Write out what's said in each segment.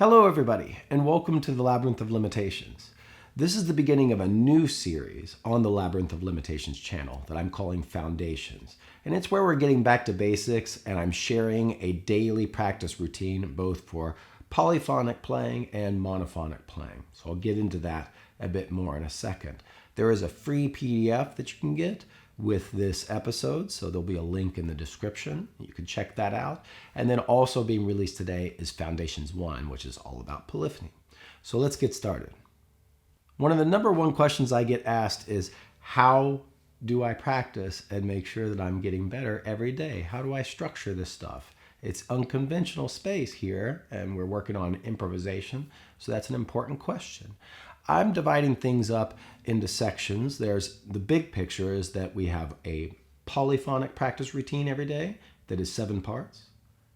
Hello everybody, and welcome to the Labyrinth of Limitations. This is the beginning of a new series on the Labyrinth of Limitations channel that I'm calling Foundations. And it's where we're getting back to basics, and I'm sharing a daily practice routine both for polyphonic playing and monophonic playing. So I'll get into that a bit more in a second. There is a free PDF that you can get with this episode, so there'll be a link in the description. You can check that out. And then also being released today is Foundations 1, which is all about polyphony. So let's get started. One of the number one questions I get asked is, how do I practice and make sure that I'm getting better every day? How do I structure this stuff? It's unconventional space here, and we're working on improvisation, so that's an important question. I'm dividing things up into sections. There's the big picture is that we have a polyphonic practice routine every day that is 7 parts,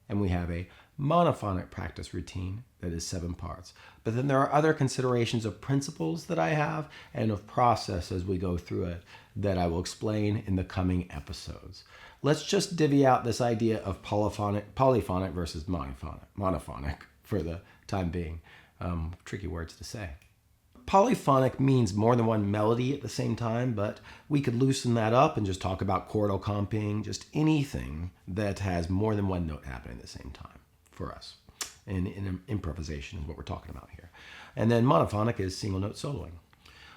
and we have a monophonic practice routine that is 7 parts. But then there are other considerations of principles that I have and of process as we go through it that I will explain in the coming episodes. Let's just divvy out this idea of polyphonic versus monophonic for the time being. Tricky words to say. Polyphonic means more than one melody at the same time, but we could loosen that up and just talk about chordal comping, just anything that has more than one note happening at the same time for us. And in improvisation is what we're talking about here. And then monophonic is single note soloing.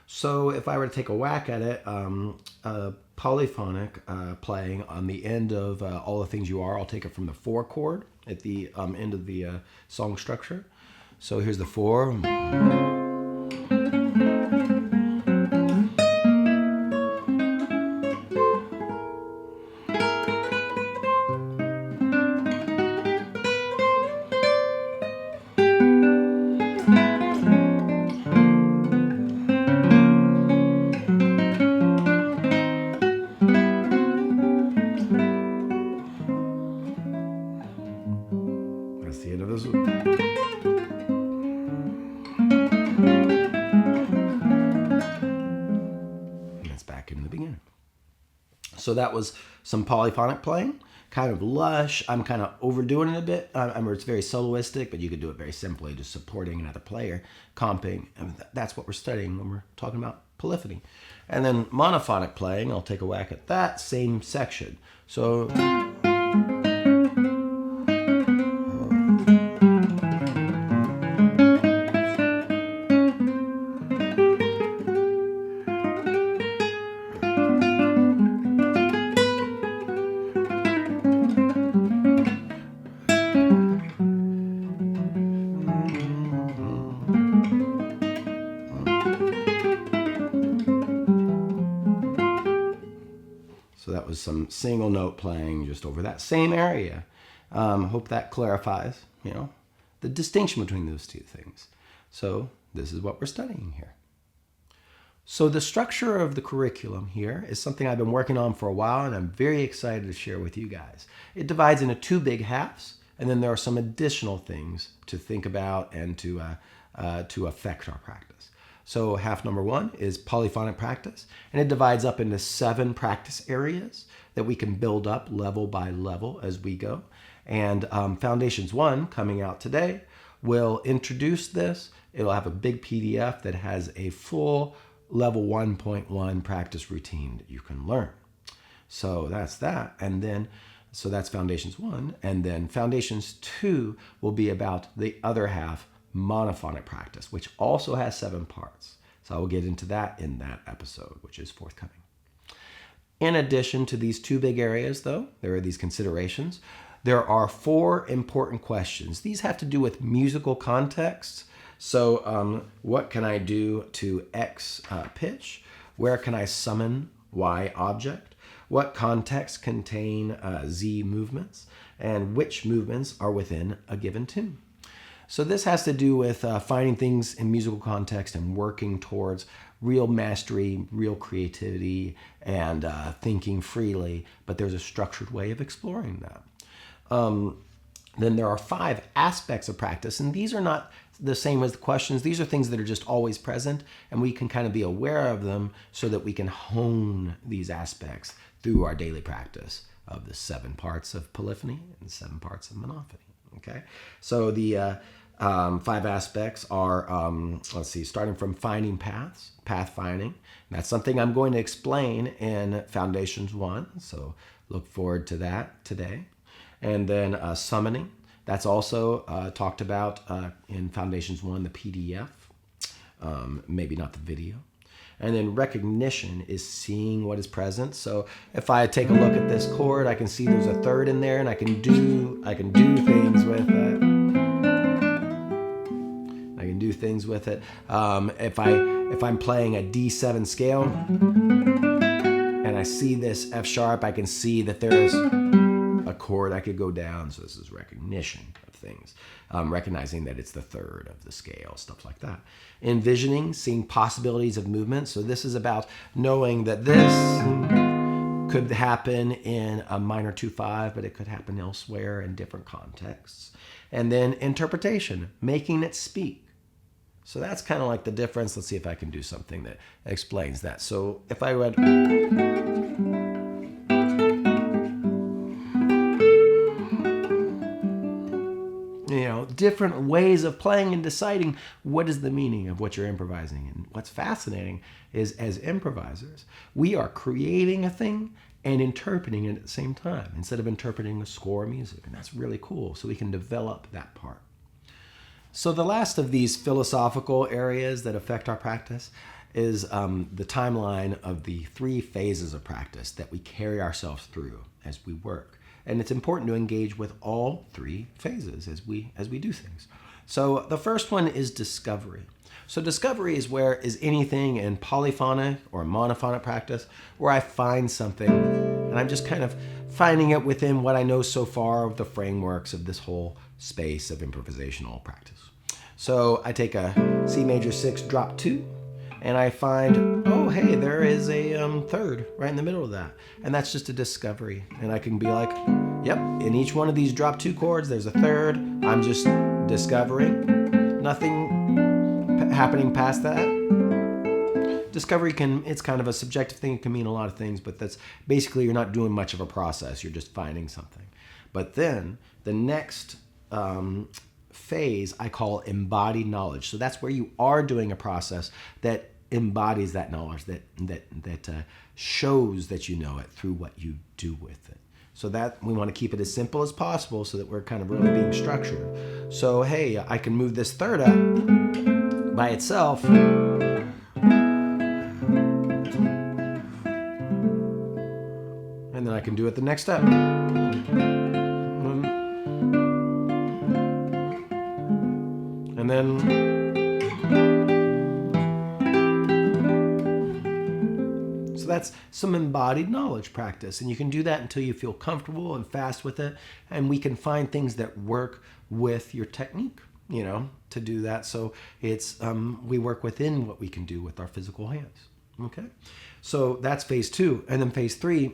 So if I were to take a whack at it, polyphonic playing on the end of All the Things You Are, I'll take it from the 4 chord at the end of the song structure. So here's the 4. That's the end of this one. Back in the beginning. So that was some polyphonic playing, kind of lush. I'm kind of overdoing it a bit. It's very soloistic, but you could do it very simply, just supporting another player, comping. And that's what we're studying when we're talking about polyphony. And then monophonic playing, I'll take a whack at that same section. So that was some single note playing just over that same area. Hope that clarifies, the distinction between those two things. So this is what we're studying here. So the structure of the curriculum here is something I've been working on for a while, and I'm very excited to share with you guys. It divides into 2 big halves, and then there are some additional things to think about and to affect our practice. So half number 1 is polyphonic practice, and it divides up into 7 practice areas that we can build up level by level as we go. And Foundations 1, coming out today, will introduce this. It'll have a big PDF that has a full level 1.1 practice routine that you can learn. So that's that. And then, so that's Foundations 1. And then Foundations 2 will be about the other half, monophonic practice, which also has 7 parts. So I will get into that in that episode, which is forthcoming. In addition to these 2 big areas, though, there are these considerations. There are 4 important questions. These have to do with musical contexts. So what can I do to X pitch? Where can I summon Y object? What contexts contain Z movements? And which movements are within a given tune? So this has to do with finding things in musical context and working towards real mastery, real creativity, and thinking freely, but there's a structured way of exploring that. Then there are 5 aspects of practice, and these are not the same as the questions. These are things that are just always present, and we can kind of be aware of them so that we can hone these aspects through our daily practice of the 7 parts of polyphony and 7 parts of monophony. Okay, so the 5 aspects are, let's see, starting from finding paths, path finding. That's something I'm going to explain in Foundations 1, so look forward to that today. And then summoning, that's also talked about in Foundations 1, the PDF, maybe not the video. And then recognition is seeing what is present. So if I take a look at this chord, I can see there's a third in there, and I can do things with it. I can do things with it. If I'm playing a D7 scale and I see this F sharp, I can see that there's a chord I could go down. So this is recognition of things, recognizing that it's the third of the scale, stuff like that. Envisioning, seeing possibilities of movement. So this is about knowing that this could happen in a minor 2/5, but it could happen elsewhere in different contexts. And then interpretation, making it speak. So that's kind of like the difference. Let's see if I can do something that explains that. So if I read, different ways of playing and deciding what is the meaning of what you're improvising. And what's fascinating is, as improvisers, we are creating a thing and interpreting it at the same time instead of interpreting a score of music. And that's really cool. So we can develop that part. So the last of these philosophical areas that affect our practice is the timeline of the 3 phases of practice that we carry ourselves through as we work. And it's important to engage with all 3 phases as we do things. So the first one is discovery. So discovery is anything in polyphonic or monophonic practice where I find something and I'm just kind of finding it within what I know so far of the frameworks of this whole space of improvisational practice. So I take a C major 6 drop 2, and I find, oh, hey, there is a third right in the middle of that. And that's just a discovery. And I can be like, yep, in each one of these drop 2 chords, there's a third. I'm just discovering. Nothing happening past that. Discovery it's kind of a subjective thing. It can mean a lot of things, but that's basically you're not doing much of a process. You're just finding something. But then the next phase I call embodied knowledge. So that's where you are doing a process that embodies that knowledge, that shows that you know it through what you do with it. So that we want to keep it as simple as possible so that we're kind of really being structured. So hey, I can move this third up by itself. And then I can do it the next step. And then so that's some embodied knowledge practice, and you can do that until you feel comfortable and fast with it, and we can find things that work with your technique, to do that. So it's we work within what we can do with our physical hands. Okay, so that's phase 2, and then phase 3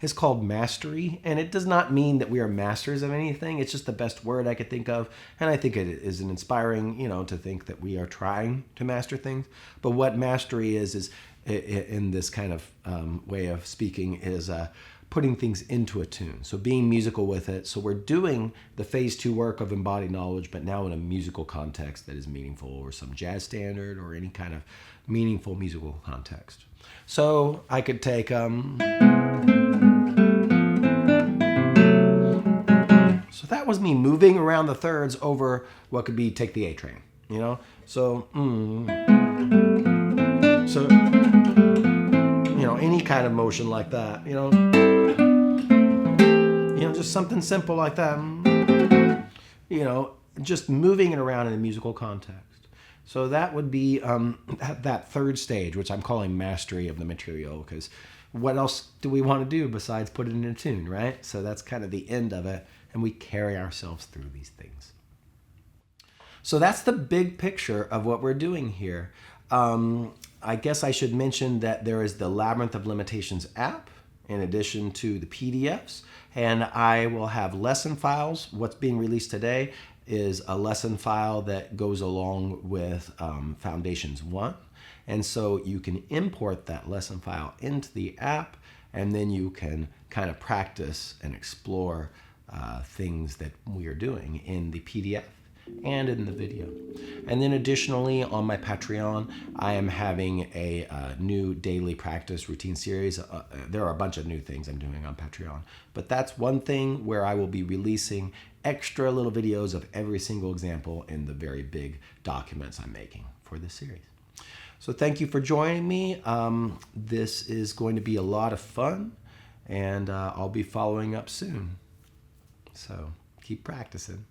is called mastery, and it does not mean that we are masters of anything. It's just the best word I could think of, and I think it is an inspiring, to think that we are trying to master things. But what mastery is in this kind of way of speaking is putting things into a tune. So being musical with it. So we're doing the phase 2 work of embodied knowledge, but now in a musical context that is meaningful, or some jazz standard, or any kind of meaningful musical context. So I could take so that was me moving around the thirds over what could be take the A train, So so any kind of motion like that, just something simple like that, just moving it around in a musical context. So that would be that third stage, which I'm calling mastery of the material, because what else do we want to do besides put it in a tune, right? So that's kind of the end of it, and we carry ourselves through these things. So that's the big picture of what we're doing here. I guess I should mention that there is the Labyrinth of Limitations app in addition to the PDFs, and I will have lesson files. What's being released today is a lesson file that goes along with Foundations 1. And so you can import that lesson file into the app, and then you can kind of practice and explore things that we are doing in the PDF. and in the video. And then additionally, on my Patreon, I am having a new daily practice routine series. There are a bunch of new things I'm doing on Patreon, but that's one thing where I will be releasing extra little videos of every single example in the very big documents I'm making for this series. So thank you for joining me. This is going to be a lot of fun, and I'll be following up soon. So keep practicing.